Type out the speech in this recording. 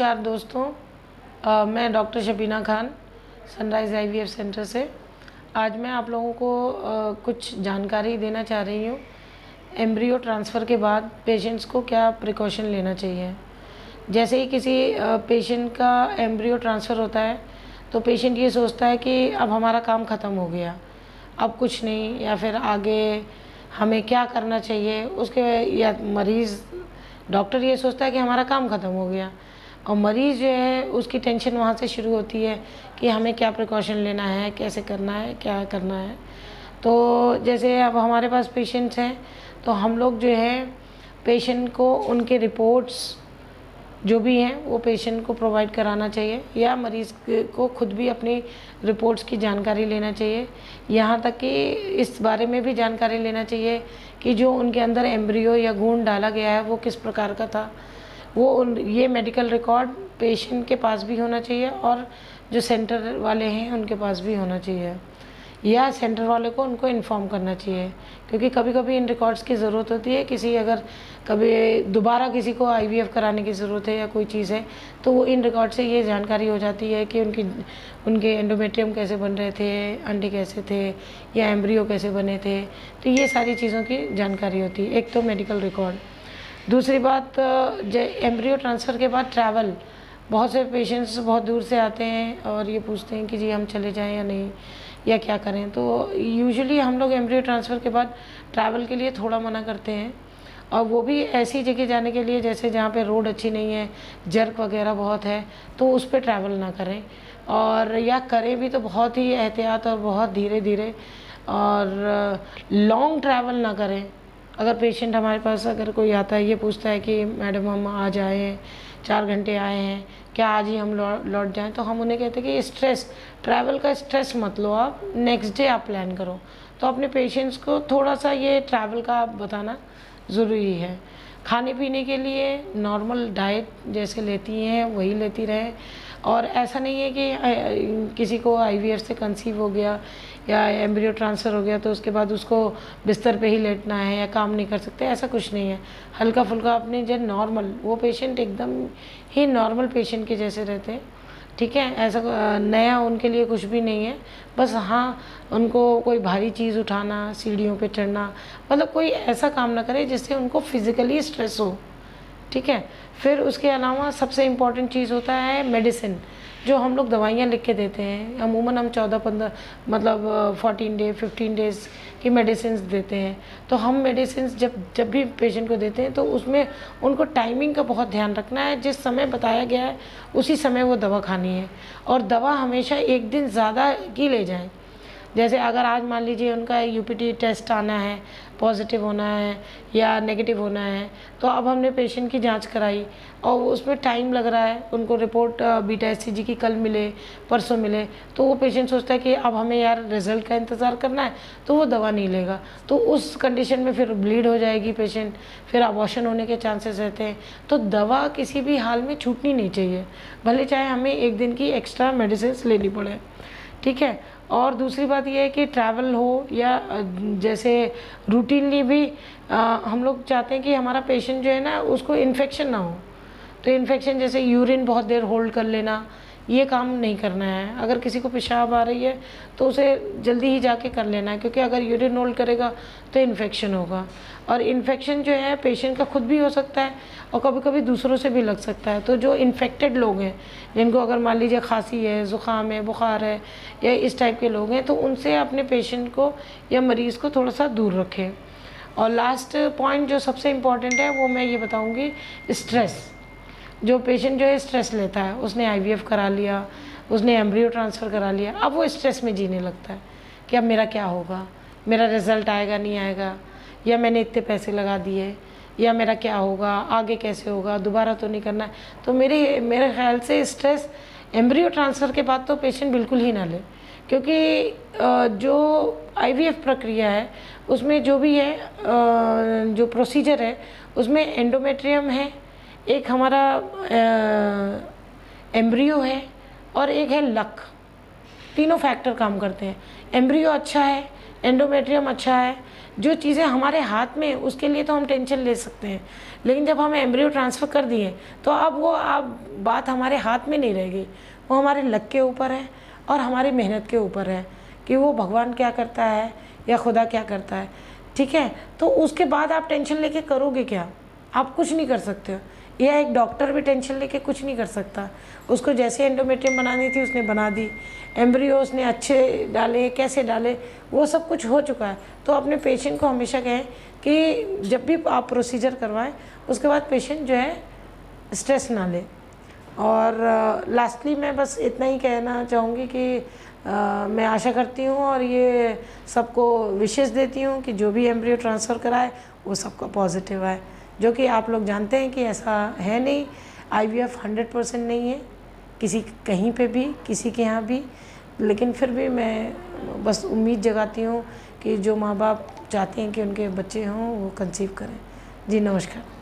नमस्कार दोस्तों, मैं doctor Shabina Khan sunrise IVF centre से। आज मैं आप लोगों को कुछ जानकारी देना चाह रही हूँ। एम्ब्रियो ट्रांसफ़र के बाद पेशेंट्स को क्या प्रिकॉशन लेना चाहिए। जैसे ही किसी पेशेंट का एम्ब्रियो ट्रांसफ़र होता है तो पेशेंट ये सोचता है कि अब हमारा काम ख़त्म हो गया, अब कुछ नहीं, या फिर आगे हमें क्या करना चाहिए उसके, या मरीज़ डॉक्टर ये सोचता है कि हमारा काम ख़त्म हो गया, और मरीज़ जो है उसकी टेंशन वहाँ से शुरू होती है कि हमें क्या प्रिकॉशन लेना है, कैसे करना है, क्या करना है। तो जैसे अब हमारे पास पेशेंट्स हैं तो हम लोग जो है पेशेंट को उनके रिपोर्ट्स जो भी हैं वो पेशेंट को प्रोवाइड कराना चाहिए, या मरीज़ को खुद भी अपनी रिपोर्ट्स की जानकारी लेना चाहिए। यहाँ तक कि इस बारे में भी जानकारी लेना चाहिए कि जो उनके अंदर एम्ब्रियो या भ्रूण डाला गया है वो किस प्रकार का था। ये मेडिकल रिकॉर्ड पेशेंट के पास भी होना चाहिए और जो सेंटर वाले हैं उनके पास भी होना चाहिए, या सेंटर वाले को उनको इन्फॉर्म करना चाहिए, क्योंकि कभी कभी इन रिकॉर्ड्स की ज़रूरत होती है। अगर कभी दोबारा किसी को आईवीएफ कराने की ज़रूरत है या कोई चीज़ है तो वो इन रिकॉर्ड से ये जानकारी हो जाती है कि उनके एंडोमेट्रियम कैसे बन रहे थे, अंडे कैसे थे, या एम्ब्रियो कैसे बने थे। तो ये सारी चीज़ों की जानकारी होती है। एक तो मेडिकल रिकॉर्ड। दूसरी बात, एम्ब्रियो ट्रांसफ़र के बाद ट्रैवल। बहुत से पेशेंट्स बहुत दूर से आते हैं और ये पूछते हैं कि जी हम चले जाएं या नहीं, या क्या करें। तो यूजुअली हम लोग एम्ब्रियो ट्रांसफ़र के बाद ट्रैवल के लिए थोड़ा मना करते हैं, और वो भी ऐसी जगह जाने के लिए जैसे जहाँ पे रोड अच्छी नहीं है, जर्क वगैरह बहुत है, तो उस पर ट्रैवल ना करें, और या करें भी तो बहुत ही एहतियात और बहुत धीरे धीरे, और लॉन्ग ट्रैवल ना करें। अगर पेशेंट हमारे पास अगर कोई आता है, ये पूछता है कि मैडम हम आज आए हैं, 4 घंटे आए हैं, क्या आज ही हम लौट जाएं, तो हम उन्हें कहते हैं कि ट्रैवल का स्ट्रेस मत लो, आप नेक्स्ट डे आप प्लान करो। तो अपने पेशेंट्स को थोड़ा सा ये ट्रैवल का बताना ज़रूरी है। खाने पीने के लिए नॉर्मल डाइट जैसे लेती हैं वही लेती रहें, और ऐसा नहीं है कि किसी को आईवीएफ से कंसीव हो गया या एम्ब्रियो ट्रांसफ़र हो गया तो उसके बाद उसको बिस्तर पे ही लेटना है या काम नहीं कर सकते, ऐसा कुछ नहीं है। हल्का फुल्का अपने जो नॉर्मल, वो पेशेंट एकदम ही नॉर्मल पेशेंट के जैसे रहते हैं, ठीक है। ऐसा नया उनके लिए कुछ भी नहीं है। बस हाँ, उनको कोई भारी चीज़ उठाना, सीढ़ियों पे चढ़ना, मतलब कोई ऐसा काम ना करे जिससे उनको फिज़िकली स्ट्रेस हो, ठीक है। फिर उसके अलावा सबसे इम्पॉर्टेंट चीज़ होता है मेडिसिन। जो हम लोग दवाइयाँ लिख के देते हैं, अमूमन हम 14-15 मतलब 15 डेज़ की मेडिसिन देते हैं। तो हम मेडिसिन जब भी पेशेंट को देते हैं तो उसमें उनको टाइमिंग का बहुत ध्यान रखना है। जिस समय बताया गया है उसी समय वो दवा खानी है, और दवा हमेशा एक दिन ज़्यादा की ले जाएं। जैसे अगर आज मान लीजिए उनका यूपीटी टेस्ट आना है, पॉजिटिव होना है या नेगेटिव होना है, तो अब हमने पेशेंट की जांच कराई और उसमें टाइम लग रहा है, उनको रिपोर्ट बीटा एचसीजी की कल मिले, परसों मिले, तो वो पेशेंट सोचता है कि अब हमें यार रिज़ल्ट का इंतज़ार करना है, तो वो दवा नहीं लेगा। तो उस कंडीशन में फिर ब्लीड हो जाएगी पेशेंट, फिर अबॉर्शन होने के चांसेस रहते हैं। तो दवा किसी भी हाल में छूटनी नहीं चाहिए, भले चाहे हमें एक दिन की एक्स्ट्रा मेडिसिन लेनी पड़े, ठीक है। और दूसरी बात यह है कि ट्रैवल हो या जैसे रूटीनली भी हम लोग चाहते हैं कि हमारा पेशेंट जो है ना उसको इन्फेक्शन ना हो। तो इन्फेक्शन जैसे यूरिन बहुत देर होल्ड कर लेना, ये काम नहीं करना है। अगर किसी को पेशाब आ रही है तो उसे जल्दी ही जाके कर लेना है, क्योंकि अगर यूरिन होल्ड करेगा तो इन्फेक्शन होगा, और इन्फेक्शन जो है पेशेंट का खुद भी हो सकता है और कभी कभी दूसरों से भी लग सकता है। तो जो इन्फेक्टेड लोग हैं, जिनको अगर मान लीजिए खांसी है, ज़ुकाम है, बुखार है, या इस टाइप के लोग हैं, तो उनसे अपने पेशेंट को या मरीज़ को थोड़ा सा दूर रखें। और लास्ट पॉइंट जो सबसे इम्पॉर्टेंट है वो मैं ये बताऊँगी, स्ट्रेस। जो पेशेंट जो है स्ट्रेस लेता है, उसने आईवीएफ करा लिया, उसने एम्ब्रियो ट्रांसफ़र करा लिया, अब वो स्ट्रेस में जीने लगता है कि अब मेरा क्या होगा, मेरा रिज़ल्ट आएगा नहीं आएगा, या मैंने इतने पैसे लगा दिए, या मेरा क्या होगा, आगे कैसे होगा, दोबारा तो नहीं करना है। तो मेरे ख्याल से स्ट्रेस एम्ब्रियो ट्रांसफ़र के बाद तो पेशेंट बिल्कुल ही ना ले, क्योंकि जो आईवीएफ प्रक्रिया है उसमें जो भी है, जो प्रोसीजर है उसमें एंडोमेट्रियम है, एक हमारा एम्ब्रियो है, और एक है लक। तीनों फैक्टर काम करते हैं। एम्ब्रियो अच्छा है एंडोमेट्रियम अच्छा है। जो चीज़ें हमारे हाथ में, उसके लिए तो हम टेंशन ले सकते हैं, लेकिन जब हम एम्ब्रियो ट्रांसफ़र कर दिए तो अब बात हमारे हाथ में नहीं रहेगी, वो हमारे लक के ऊपर है और हमारी मेहनत के ऊपर है कि वो भगवान क्या करता है या खुदा क्या करता है। ठीक है, तो उसके बाद आप टेंशन लेके करोगे क्या? आप कुछ नहीं कर सकते हो, या एक डॉक्टर भी टेंशन लेके कुछ नहीं कर सकता। उसको जैसे एंडोमेट्रियम बनानी थी उसने बना दी, एम्ब्रियो उसने अच्छे डाले, कैसे डाले, वो सब कुछ हो चुका है। तो अपने पेशेंट को हमेशा कहें कि जब भी आप प्रोसीजर करवाएं उसके बाद पेशेंट जो है स्ट्रेस ना ले। और लास्टली मैं बस इतना ही कहना चाहूँगी कि मैं आशा करती हूँ और ये सबको विशेष देती हूँ कि जो भी एम्ब्रियो ट्रांसफ़र कराए वो सबका पॉजिटिव आए, जो कि आप लोग जानते हैं कि ऐसा है नहीं। IVF 100% नहीं है किसी कहीं पे भी, किसी के यहाँ भी, लेकिन फिर भी मैं बस उम्मीद जगाती हूँ कि जो माँ बाप चाहते हैं कि उनके बच्चे हों वो कंसीव करें। जी नमस्कार।